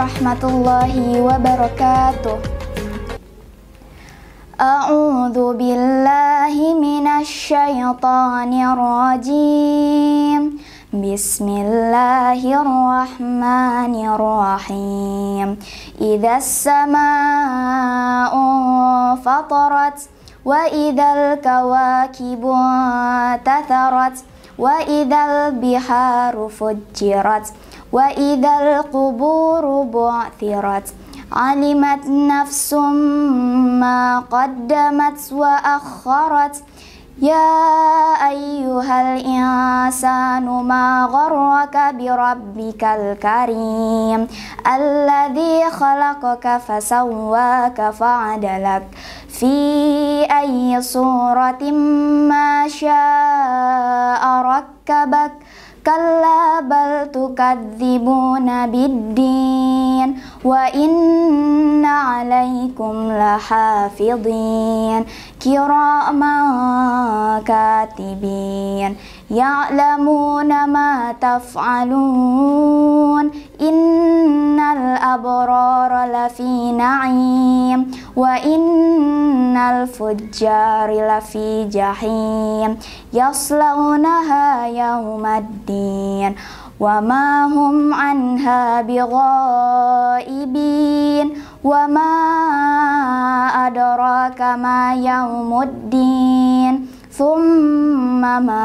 warahmatullahi wabarakatuh. A'udzu billahi minasy syaithanir rajim. Bismillahirrahmanirrahim. Idzas samaa'u fatarat wa idzal kawakibu tatharat wa idzal biharu fujjirat wa idzal quburu bu'thirat alimat nafsum ma qaddamat wa akharat ya ayyuhal insanu ma gharraka bi rabbikal karim alladzi khalaqaka fasawwaka fa'adalak fi ayyi suratin ma syaa rakkabak kalla bal tukadzibuna biddin wa inna alaikum lahafidhin kiraman katibin ya'lamuna ma taf'alun innal abrara lafi na'im wa innal fujjari lafi jahim yaslaunaha yawmaddin wa ma hum anha bighaibin wa ma adraka ma yawmuddin thumma ma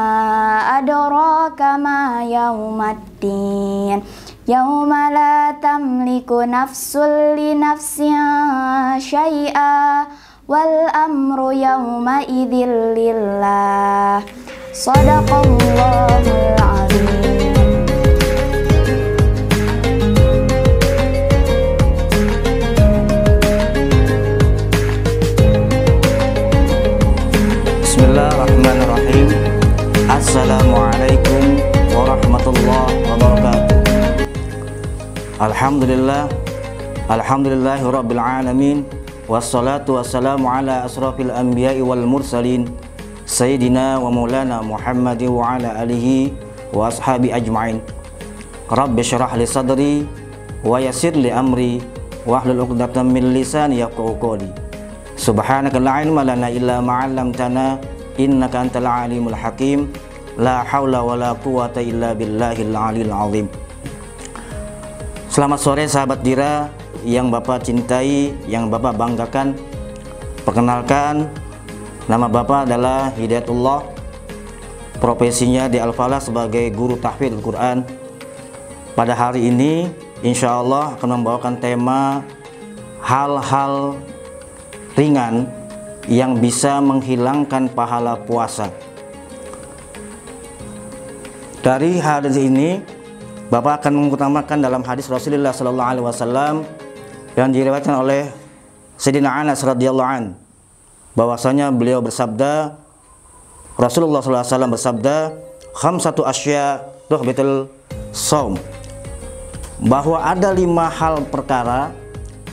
adraka ma yawmuddin yawma la tamliku nafsun li nafsin syai'a wal amru yawma idzil lillah. Shadaqallahul azim. Bismillahirrahmanirrahim. Assalamualaikum warahmatullahi wabarakatuh. Alhamdulillahi rabbil alamin. Wassalatu wassalamu ala asrafil anbiya'i wal mursalin Sayyidina wa maulana Muhammad wa ala alihi wa ashabi ajma'in. Rabbi syrah li sadri wa yassir li amri wa hlul 'uqdatam min lisani yafqahu qawli. Subhanaka la ilma lana illa ma 'allamtana innaka antal alimul hakim. La haula wala quwata illa billahil aliyil azim. Selamat sore sahabat Dira yang Bapak cintai, yang Bapak banggakan. Perkenalkan, nama Bapak adalah Hidayatullah. Profesinya di Al-Falah sebagai guru tahfidz Al-Quran. Pada hari ini insya Allah akan membawakan tema hal-hal ringan yang bisa menghilangkan pahala puasa. Dari hadis ini Bapak akan mengutamakan dalam hadis Rasulullah SAW yang diriwayatkan oleh Sayyidina Anas radhiyallahu an, bahwasanya beliau bersabda, Rasulullah SAW bersabda, khamsatu asya tuhbitul shaum, bahwa ada 5 hal perkara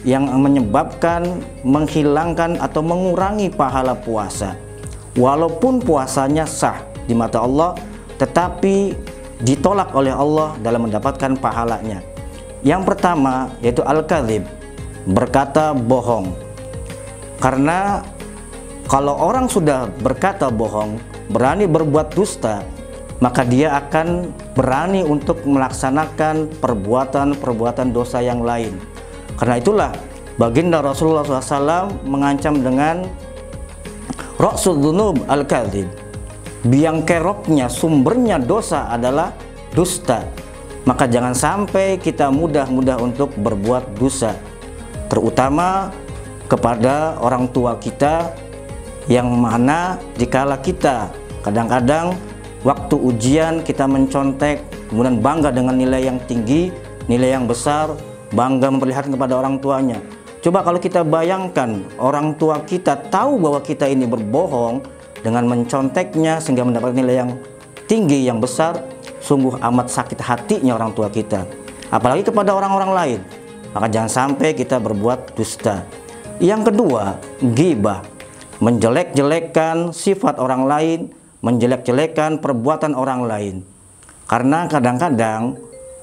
yang menyebabkan menghilangkan atau mengurangi pahala puasa. Walaupun puasanya sah di mata Allah, tetapi ditolak oleh Allah dalam mendapatkan pahalanya. Yang pertama yaitu al-kadzib, berkata bohong. Karena kalau orang sudah berkata bohong, berani berbuat dusta, maka dia akan berani untuk melaksanakan perbuatan-perbuatan dosa yang lain. Karena itulah baginda Rasulullah SAW mengancam dengan ra'sul dzunub al-kadzib. Biang keroknya, sumbernya dosa adalah dusta. Maka jangan sampai kita mudah-mudah untuk berbuat dosa, terutama kepada orang tua kita, yang mana dikala kita kadang-kadang waktu ujian kita mencontek, kemudian bangga dengan nilai yang tinggi, nilai yang besar, bangga memperlihatkan kepada orang tuanya. Coba kalau kita bayangkan orang tua kita tahu bahwa kita ini berbohong dengan menconteknya sehingga mendapatkan nilai yang tinggi, yang besar, sungguh amat sakit hatinya orang tua kita, apalagi kepada orang-orang lain. Maka jangan sampai kita berbuat dusta. Yang kedua, ghibah, menjelek-jelekkan sifat orang lain, menjelek-jelekkan perbuatan orang lain. Karena kadang-kadang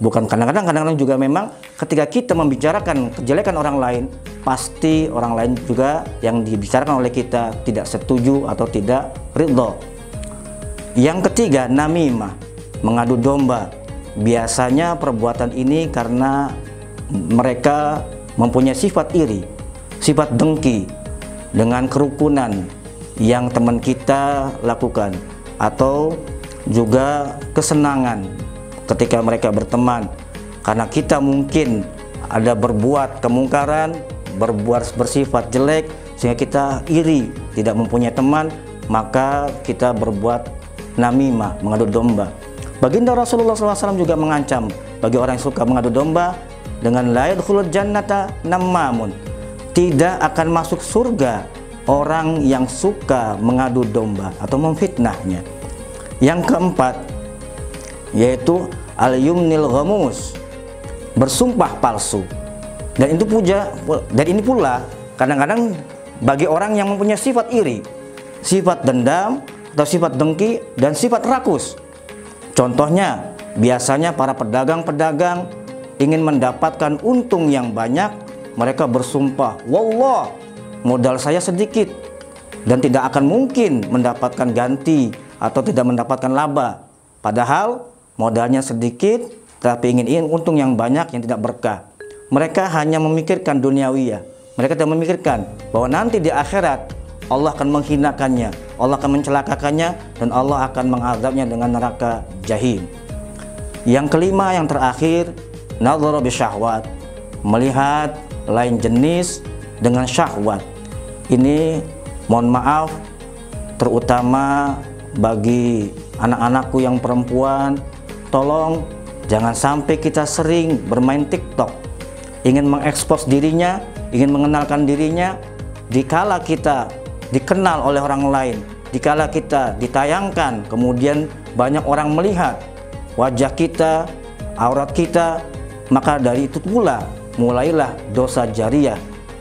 Bukan kadang-kadang juga memang ketika kita membicarakan kejelekan orang lain, pasti orang lain juga yang dibicarakan oleh kita tidak setuju atau tidak ridho. Yang ketiga, namimah, mengadu domba. Biasanya perbuatan ini karena mereka mempunyai sifat iri, sifat dengki dengan kerukunan yang teman kita lakukan, atau juga kesenangan ketika mereka berteman, karena kita mungkin ada berbuat kemungkaran, berbuat bersifat jelek, sehingga kita iri, tidak mempunyai teman, maka kita berbuat namimah, mengadu domba. Baginda Rasulullah SAW juga mengancam bagi orang yang suka mengadu domba dengan la yadkhulul jannata nammamun, tidak akan masuk surga orang yang suka mengadu domba atau memfitnahnya. Yang keempat, yaitu al-yumnil ghamus, bersumpah palsu. Dan ini pula kadang-kadang bagi orang yang mempunyai sifat iri, sifat dendam atau sifat dengki dan sifat rakus. Contohnya, biasanya para pedagang-pedagang ingin mendapatkan untung yang banyak, mereka bersumpah, wallah, modal saya sedikit dan tidak akan mungkin mendapatkan ganti atau tidak mendapatkan laba. Padahal modalnya sedikit, tapi ingin untung yang banyak yang tidak berkah. Mereka hanya memikirkan duniawiyah. Mereka tidak memikirkan bahwa nanti di akhirat Allah akan menghinakannya, Allah akan mencelakakannya, dan Allah akan mengazabnya dengan neraka jahim. Yang kelima, yang terakhir, nadhara bisyahwat, melihat lain jenis dengan syahwat. Ini mohon maaf, terutama bagi anak-anakku yang perempuan, tolong jangan sampai kita sering bermain TikTok, ingin mengekspos dirinya, ingin mengenalkan dirinya. Dikala kita dikenal oleh orang lain, dikala kita ditayangkan, kemudian banyak orang melihat wajah kita, aurat kita, maka dari itu pula mulailah dosa jariyah.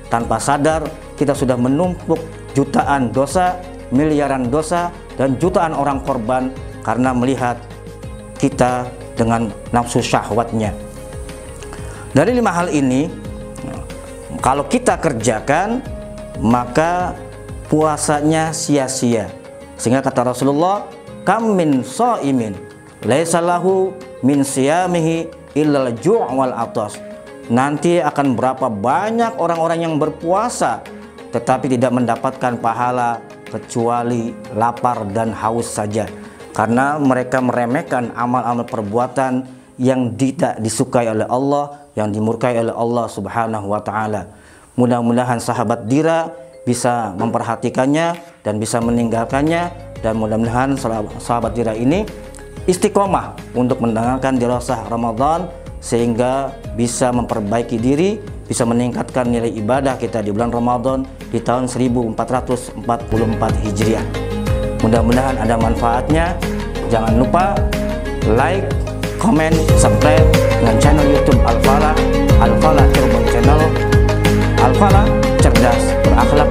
Tanpa sadar kita sudah menumpuk jutaan dosa, miliaran dosa, dan jutaan orang korban karena melihat kita dengan nafsu syahwatnya. Dari 5 hal ini, kalau kita kerjakan, maka puasanya sia-sia. Sehingga kata Rasulullah, kam min shaimin laisa lahu min siyamihi illal ju' wal atas. Nanti akan berapa banyak orang-orang yang berpuasa tetapi tidak mendapatkan pahala kecuali lapar dan haus saja, karena mereka meremehkan amal-amal perbuatan yang tidak disukai oleh Allah, yang dimurkai oleh Allah Subhanahu wa ta'ala. Mudah-mudahan sahabat Dira bisa memperhatikannya dan bisa meninggalkannya, dan mudah-mudahan sahabat Dira ini istiqomah untuk mendengarkan dirasah Ramadan sehingga bisa memperbaiki diri, bisa meningkatkan nilai ibadah kita di bulan Ramadan di tahun 1444 Hijriah. Mudah-mudahan ada manfaatnya. Jangan lupa like, comment, subscribe dengan channel YouTube Al-Falah, Al-Falah Cirebon Channel. Al-Falah, cerdas berakhlak